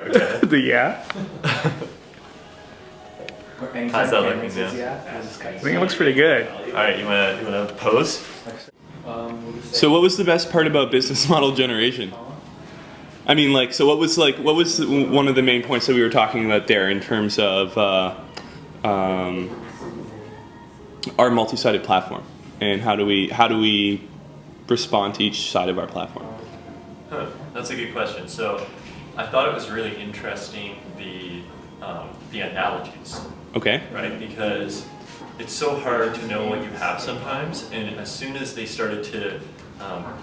Okay. Yeah. How's that looking now? I think it looks pretty good. All right, you wanna pose? So what was the best part about business model generation? I mean, like, so what was one of the main points that we were talking about there in terms of our multi-sided platform, and how do we respond to each side of our platform? That's a good question. So I thought it was really interesting the analogies, Okay. right? Because it's so hard to know what you have sometimes, and as soon as they started to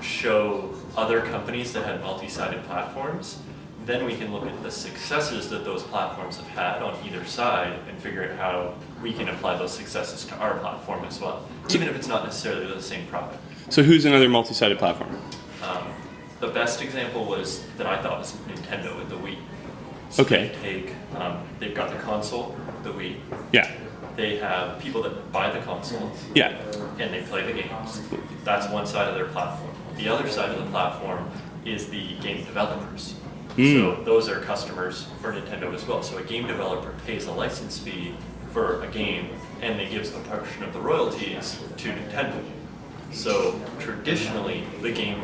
show other companies that had multi-sided platforms, then we can look at the successes that those platforms have had on either side and figure out how we can apply those successes to our platform as well, even if it's not necessarily the same product. So who's another multi-sided platform? The best example was that I thought was Nintendo with the Wii. So Okay. they've got the console, the Wii. Yeah. They have people that buy the console Yeah. and they play the games. That's one side of their platform. The other side of the platform is the game developers. So those are customers for Nintendo as well. So a game developer pays a license fee for a game and they gives a portion of the royalties to Nintendo. So traditionally, the game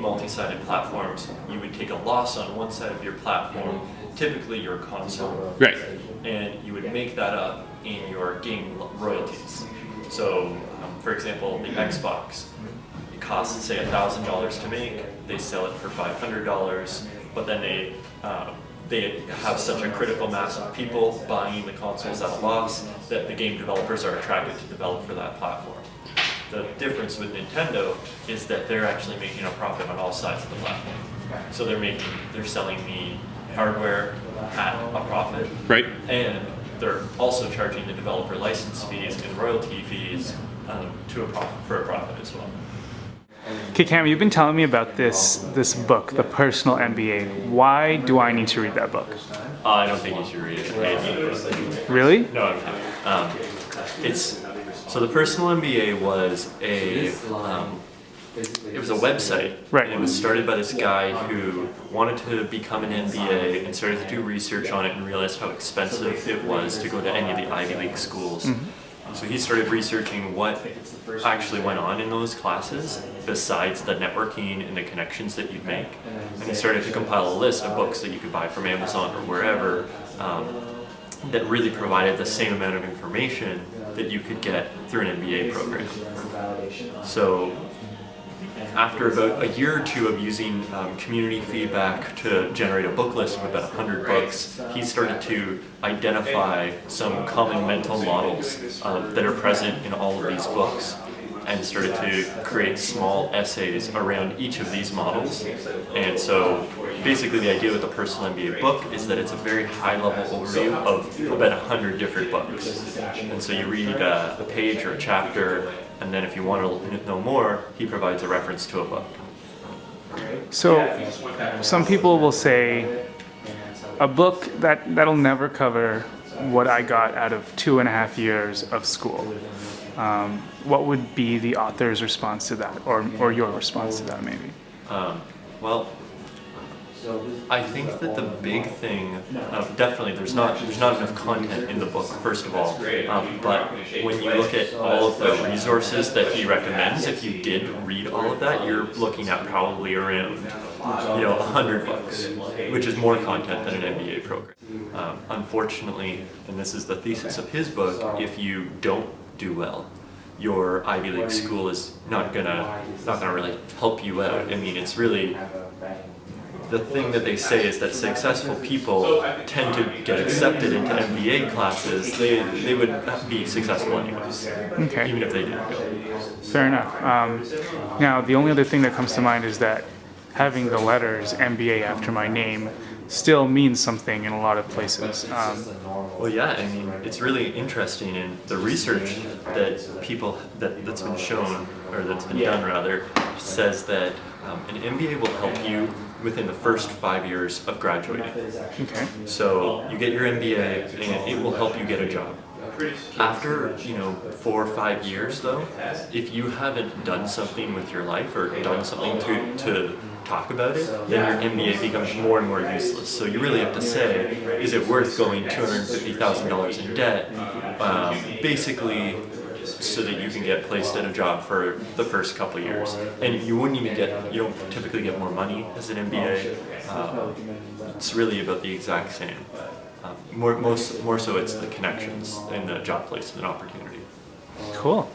multi-sided platforms, you would take a loss on one side of your platform, typically your console, Right. and you would make that up in your game royalties. So, for example, the Xbox, it costs, say, $1,000 to make. They sell it for $500, but then they have such a critical mass of people buying the consoles at a loss that the game developers are attracted to develop for that platform. The difference with Nintendo is that they're actually making a profit on all sides of the platform. So they're selling the hardware at a profit, Right. and they're also charging the developer license fees and royalty fees for a profit as well. Okay, Cam, you've been telling me about this book, The Personal MBA. Why do I need to read that book? I don't think you should read it. Really? No, I'm kidding. So the Personal MBA was it was a website. Right. And it was started by this guy who wanted to become an MBA and started to do research on it and realized how expensive it was to go to any of the Ivy League schools. So he started researching what actually went on in those classes besides the networking and the connections that you'd make. And he started to compile a list of books that you could buy from Amazon or wherever that really provided the same amount of information that you could get through an MBA program. So after about a year or two of using community feedback to generate a book list of about 100 books, he started to identify some common mental models that are present in all of these books, and started to create small essays around each of these models. And so basically the idea with the Personal MBA book is that it's a very high-level overview of about 100 different books. And so you read a page or a chapter, and then if you want to know more, he provides a reference to a book. So, some people will say a book that'll never cover what I got out of 2.5 years of school. What would be the author's response to that, or your response to that, maybe? Well, I think that the big thing, definitely, there's not enough content in the book, first of all. But when you look at all of the resources that he recommends, if you did read all of that, you're looking at probably around, 100 books, which is more content than an MBA program. Unfortunately, and this is the thesis of his book, if you don't do well, your Ivy League school is not gonna really help you out. I mean, it's really, the thing that they say is that successful people tend to get accepted into MBA classes. They would be successful anyways, Okay. even if they didn't go. Fair enough. Now, the only other thing that comes to mind is that having the letters MBA after my name still means something in a lot of places. Well, yeah, I mean, it's really interesting, and the research that's been shown, or that's been done rather, says that an MBA will help you within the first 5 years of graduating. Okay. So you get your MBA, and it will help you get a job. After 4 or 5 years, though, if you haven't done something with your life or done something to talk about it, then your MBA becomes more and more useless. So you really have to say, is it worth going $250,000 in debt, basically, so that you can get placed at a job for the first couple of years. And you don't typically get more money as an MBA. It's really about the exact same. More so it's the connections and the job placement opportunity. Cool.